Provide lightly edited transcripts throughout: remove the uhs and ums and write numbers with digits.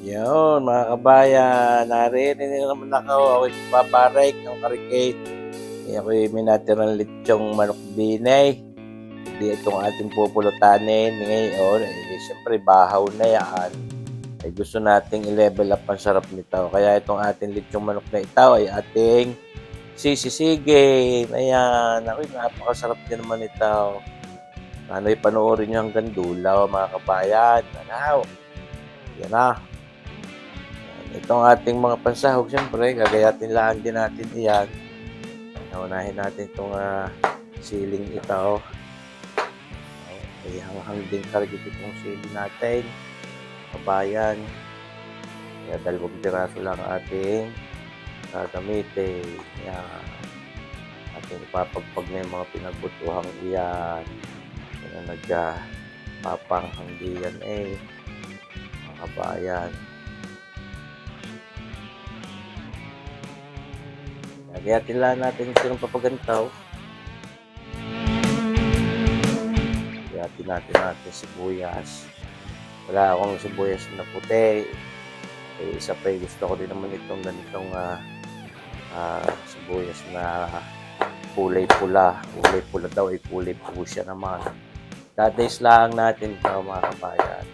Yun, mga kabayan, naririnig naman ako. Ako'y paparik ng karikate. Ako'y may natirang litsyong manok dinay. Di itong ating pupulutanin ngayon. Siyempre, bahaw na yan. Gusto nating i-level up ang sarap nito. Kaya itong ating litsyong manok na ito ay ating sisisigin. Ayan, ako'y napakasarap din naman ito. Ano'y panoorin nyo hanggang dulo, mga kabayan. Ano? Yan na. Itong ating mga pansahog, siyempre, gagayatin lang din natin iyan. Naunahin natin itong siling ito. Ay hanghang din karigit itong siling natin. Kabayan. Kaya 2 piraso lang ating gagamitin. Yan. Ating ipapagpag na yung mga pinagbutuhang iyan. Yan ang nagpapanghang diyan mga kabayan. Gagayatin lang natin ito ng papagantaw. Gagayatin natin sibuyas. Wala akong sibuyas na puti. Isa pa gusto ko din naman itong ganitong sibuyas na kulay pula. Kulay pula daw ay kulay pusya naman. Tataste lang natin ito, mga kabayan.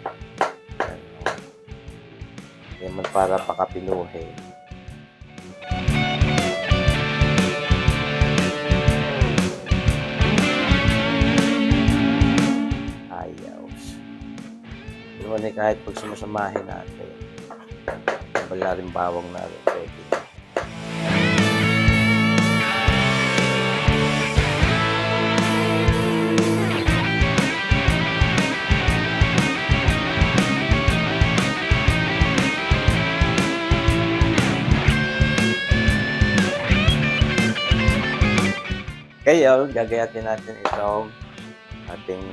Yan man para pakapinuhin. Naman kahit pag sumasamahin natin, wala rin bawang na rin pwede. Kaya gagayatin natin itong ating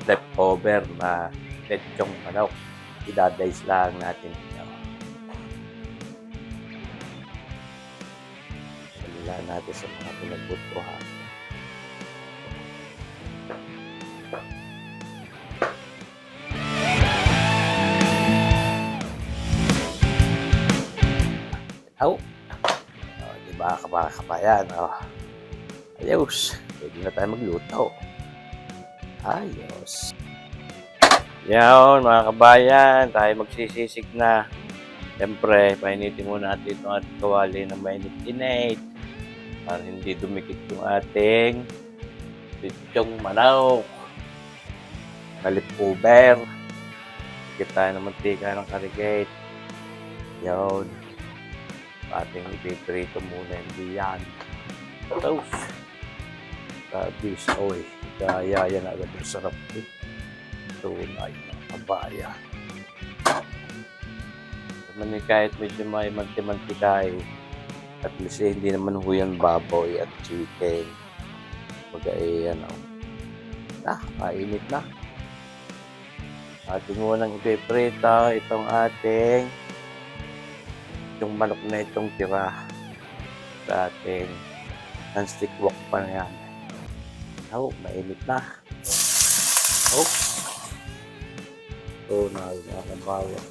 leftover na letsyong manok. Idadice lang natin ito. Wala natin sa mga pinagbutuhan. Diba kabayan? Ayos. Pwede na tayo magluto. Ayos. Yan, mga kabayan, tayo magsisisig na. Siyempre, painitin muna natin itong ating kawali na mainit-init para hindi dumikit yung ating litsyong manok. Leftover. Ikit tayo ng mantika ng karigate. Yan. Ating ipiprito muna hindi yan. Tapos, tabis, oy. Kaya yan agad yung sarap din. Tunay ng kabayan. Naman kahit medyo may manti-mantika at least hindi naman huyan baboy at chicken. Mainit na. Ating munang ipiprito itong ating yung manok na itong tira sa ating non-stick wok pa na yan. Mainit na. Tunay mga kabayan.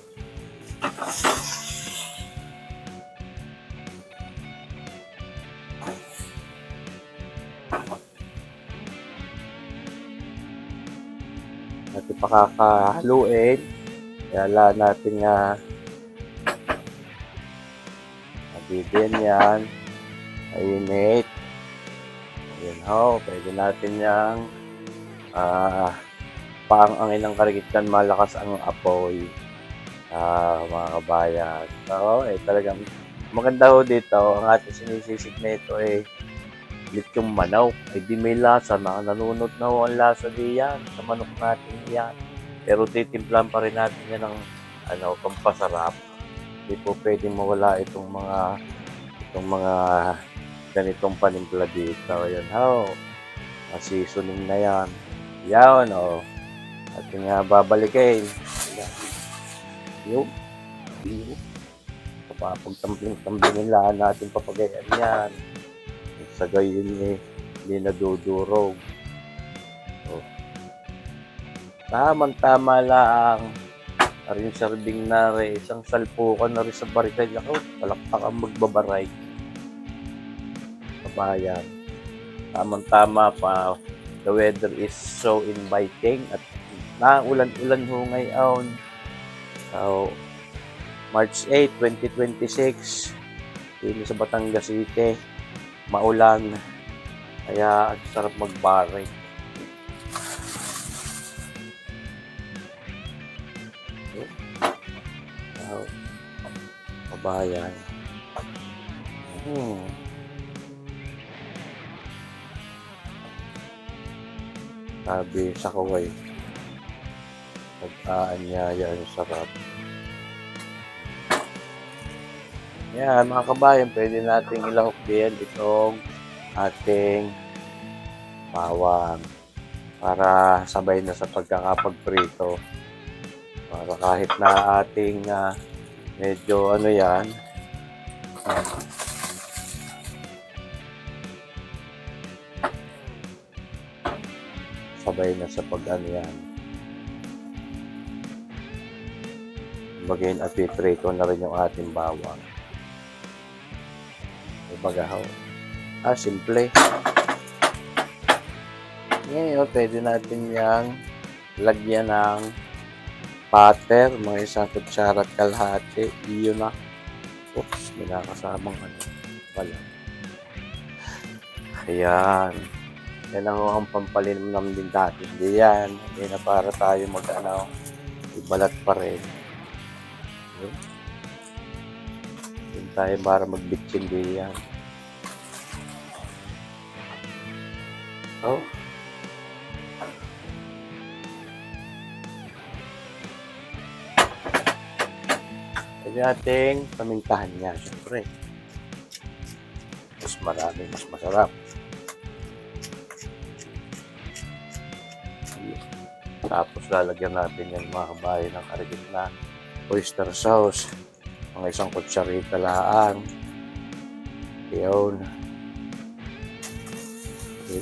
At ipakakahaluin. Kaya natin nabibigyan yan. Mainit. Ayan pwede natin yang paang-angin ng karikitan, malakas ang apoy. Mga kabayan. Talagang maganda dito. Ang ating sinisisig na ito litsyong manok. Di may lasa na. Nanunod na ang lasa diyan sa manok natin yan. Pero titimplan pa rin natin yan ng pampasarap. Hindi po pwedeng mawala itong mga ganitong panimpla dito. Ayan seasoning na yan. Yan ating babalikin. Yung papagtampling-tamplingin lang natin papagayan yan. Sa gayon hindi nadudurog. Tamang-tama lang Ari yung serving na rin, isang salpukan na rin sa barikel. Ako, palakpak ang magbabaray. Kabayan. Tamang-tama pa. The weather is so inviting at naulan-ulan ho ngayon. So, March 8, 2026, dito sa Batangas City, maulan. Kaya ang sarap magbare. So, kabayan. Sabi sa Kuwait, pag-aanyaya ang sarap. Yan mga kabayan, pwede nating ilahok din itong ating bawang para sabay na sa pagkakapagprito. Para kahit na ating medyo ano yan, sabay na sa pag-ano yan. Bagay at piprito na rin yung ating bawang. Bagahaw. Simple. Ngayon, pwede natin yang lagyan ng butter, mga isang kutsara at kalahati. Iyon na. Oops, may nakasamang ano. Wala. Ayan. Yan ang pampalinam din natin. Hindi yan. Hindi na para tayo mag-ano. Ibalat pa rin. Hindi tayo para magbitsin din yan. Oh. Pwede nating pamintahan niya, syempre. Mas marami, mas masarap. Tapos lalagyan natin yung mga kabayan ng karigit na oyster sauce. Mga isang kutsarita laan. Yun.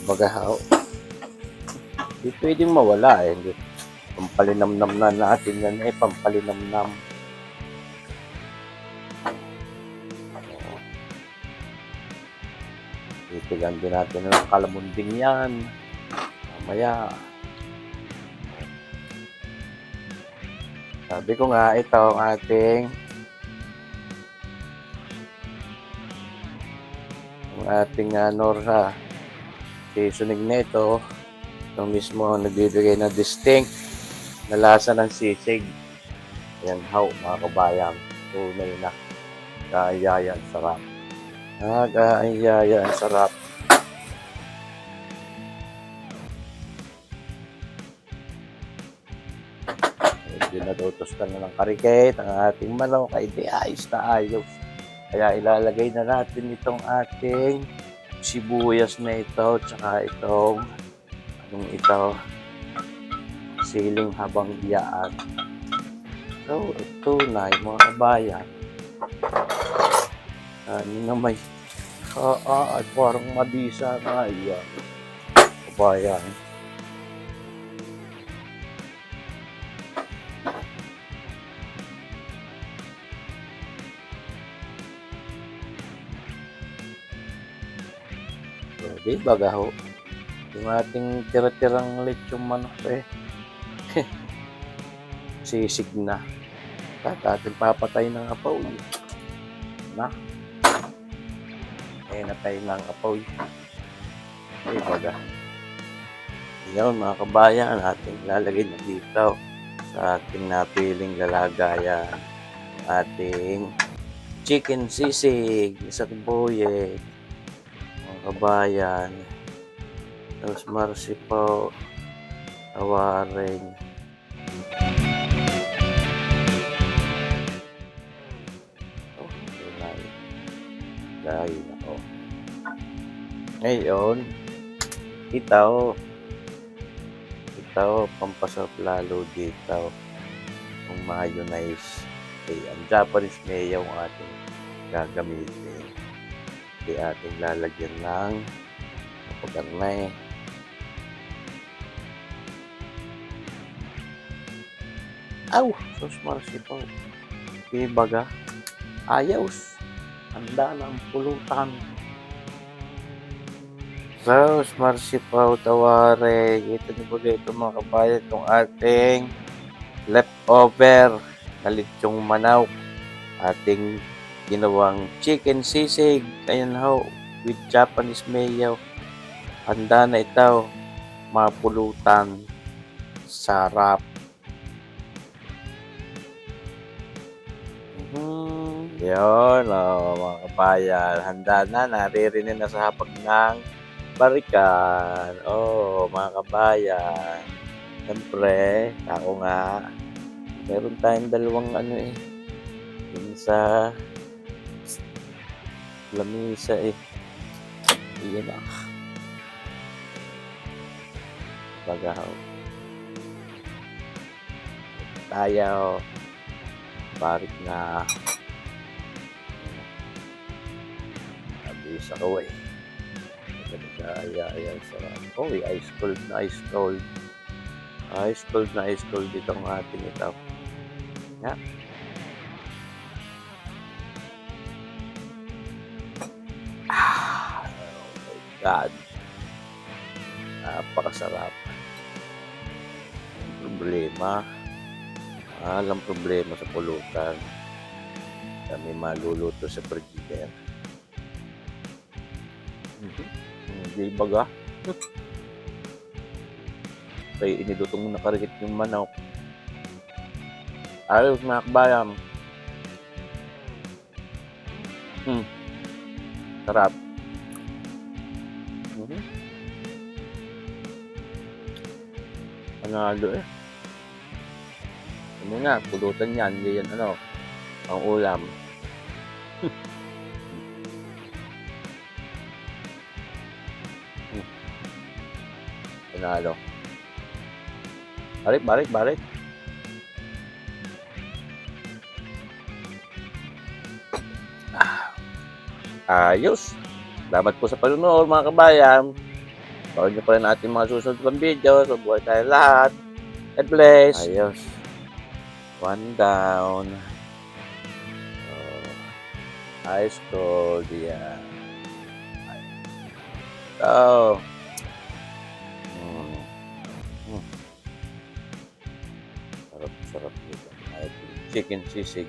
Bagahaw. Hindi pwedeng mawala eh. Hindi. Pampalinamnam na natin yan eh. Pampalinamnam. Titigan din natin ng kalamunding yan. Mamaya. Sabi ko nga, ito ang ating Norha seasoning nito. Ito mismo nagbibigay na distinct na lasa ng sisig. Ayan, mga kabayan. Tunay na. Kaayaya ang sarap. Kaayaya ang sarap. Natutuskan na ng karikate ang ating manok ay di ayos na ayos. Kaya ilalagay na natin itong ating sibuyas na ito tsaka itong siling habang iyaan. So ito na yung mga kabayan. Na may at parang madisa na iyan. Kabayan. Pwede, bagaho. Yung ating tira-tirang lechong manok eh. Sisig na. At ating papatay ng apoy. Na? Natay ng apoy. Baga. Yan mga kabayan, ating lalagay na dito sa ating napiling lalagayan. Ating chicken sisig sa buye. Kabayan, tapos marsipaw, awaring. Dahil ako. Ngayon, itaw, pampasarap lalo dito, yung mayonnaise. Okay, ang Japanese mayo ang ating gagamitin. Ating lalagyan ng pagarnay. Aw! Sus marsipaw. Di baga. Ayos. Handa na ang pulutan. Sus marsipaw tawari. Kita niyo ba ito mga kabayan itong ating leftover na litsong manok. Ating ginawang chicken sisig. Ayan ho. With Japanese mayo. Handa na ito. Mapulutan. Sarap. Yun, mga kabayan. Handa na. Naririnig na sa hapag ng barikan. Mga kabayan. Siyempre, ako nga. Meron tayong dalawang yun sa lamisa Iyan na. Bagahaw. Tayo. Barik na. Abis ako Ayan, sarap. Ice cold na ice cold. Ice cold na ice cold dito ang ating ito. Yeah. Oh my God. Napakasarap. Walang problema sa pulutan. Kami maluluto sa frigidaire. Hindi baga. Kaya inilutong nakarikit yung manok. Ayos mga kabayan. Sarap. Panalo nga, pulutan yan. Hindi yan ang ulam. Panalo. Balik. Ayos. Salamat po sa panonood mga kabayan. Bawal nyo pa rin natin mga susunod pang video. So, buhay tayo lahat. God bless. Ayos. One down. Ice cold. Yan. Sarap dito. Chicken sisig.